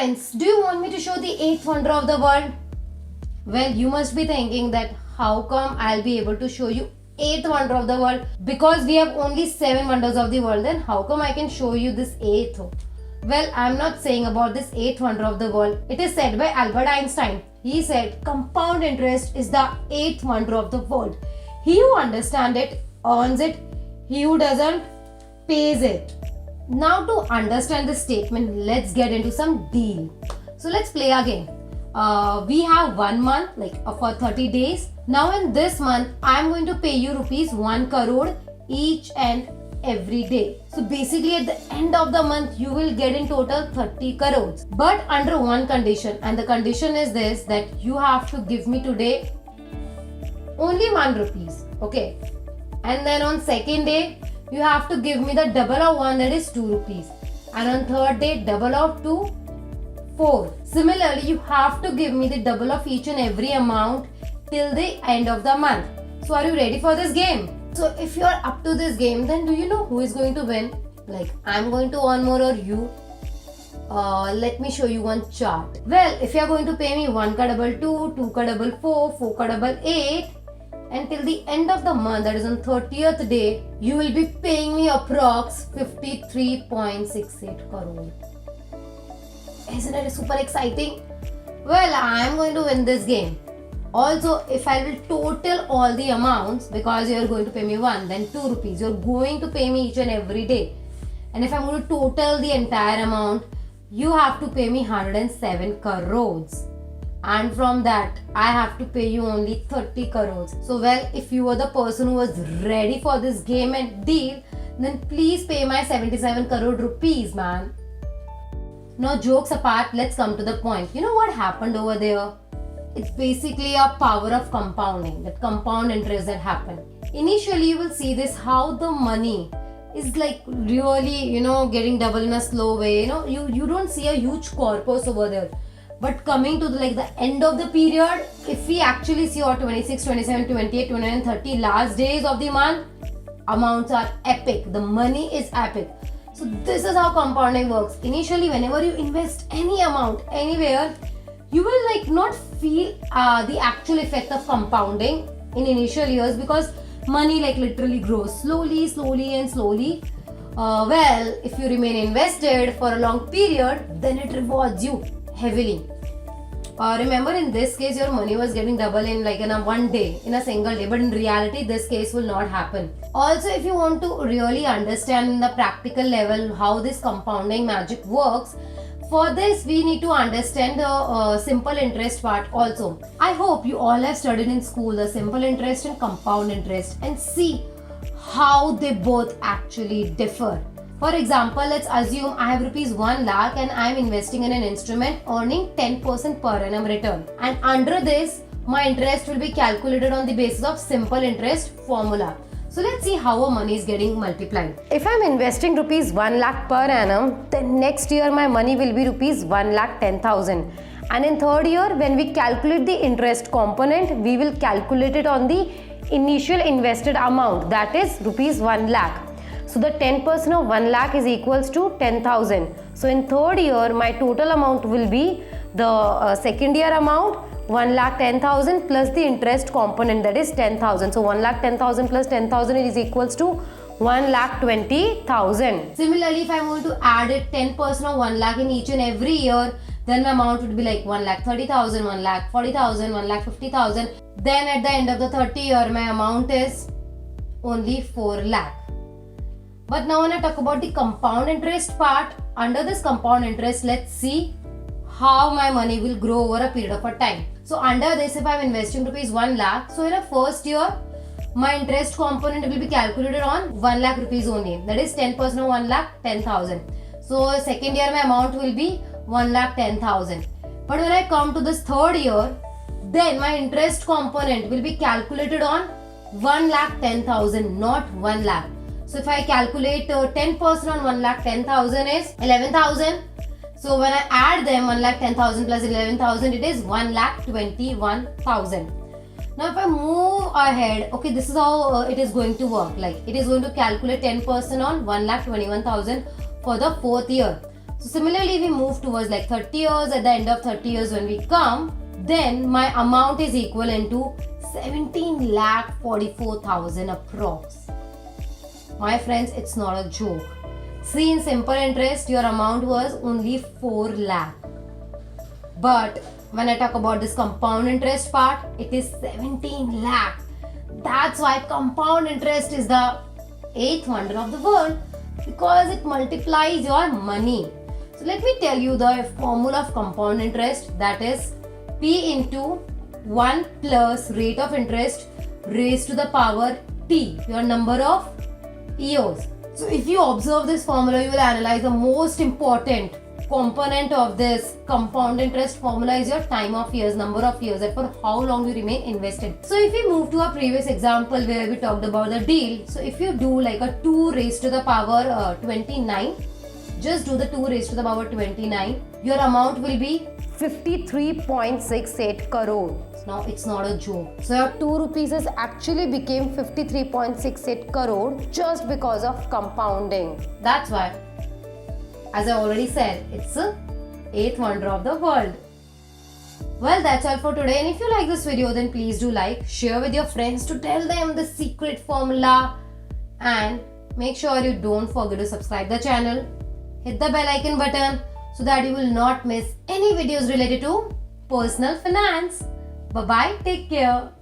friends, do you want me to show the eighth wonder of the world? Well, you must be thinking that how come I'll be able to show you eighth wonder of the world? Because we have only 7 wonders of the world, then how come I can show you this eighth? Well, I'm not saying about this eighth wonder of the world. It is said by Albert Einstein. He said compound interest is the eighth wonder of the world. He who understands it earns it. He who doesn't pays it. Now to understand this statement, let's get into some deal. So let's play a game. We have 1 month for 30 days. Now in this month, I'm going to pay you rupees 1 crore each and every day. So basically at the end of the month, you will get in total 30 crores. But under one condition, and the condition is this, that you have to give me today only 1 rupees. Okay. And then on second day, you have to give me the double of 1, that is 2 rupees. And on third day, double of 2, 4. Similarly, you have to give me the double of each and every amount till the end of the month. So are you ready for this game? So if you are up to this game, then do you know who is going to win? Like I'm going to earn more or you? Let me show you one chart. Well, if you are going to pay me 1 ka double 2, 2 ka double 4, 4 ka double 8, until the end of the month, that is on 30th day, you will be paying me approx 53.68 crore. Isn't it super exciting? Well, I am going to win this game. Also, if I will total all the amounts, because you are going to pay me 1, then 2 rupees, you are going to pay me each and every day. And if I am going to total the entire amount, you have to pay me 107 crores. And from that, I have to pay you only 30 crores. So well, if you were the person who was ready for this game and deal, then please pay my 77 crore rupees, man. Now jokes apart, let's come to the point. You know what happened over there? It's basically a power of compounding, that compound interest that happened. Initially, you will see this, how the money is like really, getting double in a slow way. You don't see a huge corpus over there. But coming to the end of the period, if we actually see our 26, 27, 28, 29, 30 last days of the month, amounts are epic. The money is epic. So this is how compounding works. Initially, whenever you invest any amount anywhere, you will not feel the actual effect of compounding in initial years, because money literally grows slowly and slowly. Well, if you remain invested for a long period, then it rewards you heavily. Remember, in this case, your money was getting double in a one day, in a single day, but in reality, this case will not happen. Also, if you want to really understand in the practical level how this compounding magic works, for this, we need to understand the simple interest part also. I hope you all have studied in school the simple interest and compound interest and see how they both actually differ. For example, let's assume I have rupees 1 lakh and I am investing in an instrument earning 10% per annum return. And under this, my interest will be calculated on the basis of simple interest formula. So let's see how our money is getting multiplied. If I am investing rupees 1 lakh per annum, then next year my money will be rupees 1 lakh 10,000. And in third year, when we calculate the interest component, we will calculate it on the initial invested amount, that is rupees 1 lakh. So the 10% of 1 lakh is equals to 10,000. So in third year, my total amount will be the second year amount, 1 lakh 10,000 plus the interest component, that is 10,000. So 1 lakh 10,000 plus 10,000 is equals to 1 lakh 20,000. Similarly, if I am going to add it 10% of 1 lakh in each and every year, then my amount would be like 1 lakh 30,000, 1 lakh 40,000, 1 lakh 50,000. Then at the end of the 30 year, my amount is only 4 lakh. But now when I talk about the compound interest part, under this compound interest, let's see how my money will grow over a period of a time. So under this, if I am investing rupees 1 lakh, so in a first year, my interest component will be calculated on 1 lakh rupees only. That is 10% of 1 lakh 10,000. So second year, my amount will be 1 lakh 10,000. But when I come to this third year, then my interest component will be calculated on 1 lakh 10,000, not 1 lakh. So if I calculate 10% on 1 lakh 10,000 is 11,000. So when I add them, 1 lakh 10,000 plus 11,000, it is 1 lakh 21,000. Now if I move ahead, okay, this is how it is going to work. Like it is going to calculate 10% on 1 lakh 21,000 for the fourth year. So similarly, if we move towards like 30 years, at the end of 30 years when we come, then my amount is equivalent to 17,44,000 approx. My friends, it's not a joke. See, in simple interest, your amount was only 4 lakh. But when I talk about this compound interest part, it is 17 lakh. That's why compound interest is the 8th wonder of the world, because it multiplies your money. So let me tell you the formula of compound interest, that is P into 1 plus rate of interest raised to the power T, your number of years. So if you observe this formula, you will analyze the most important component of this compound interest formula is your time of years, number of years, and for how long you remain invested. So if we move to our previous example where we talked about the deal, so if you do like a 2 raised to the power 29, just do the 2 raised to the power 29, your amount will be 53.68 crore. Now it's not a joke. So your 2 rupees has actually became 53.68 crore just because of compounding. That's why, as I already said, it's the 8th wonder of the world. Well, that's all for today. And if you like this video, then please do like, share with your friends to tell them the secret formula, and make sure you don't forget to subscribe the channel. Hit the bell icon button so that you will not miss any videos related to personal finance. Bye bye, take care.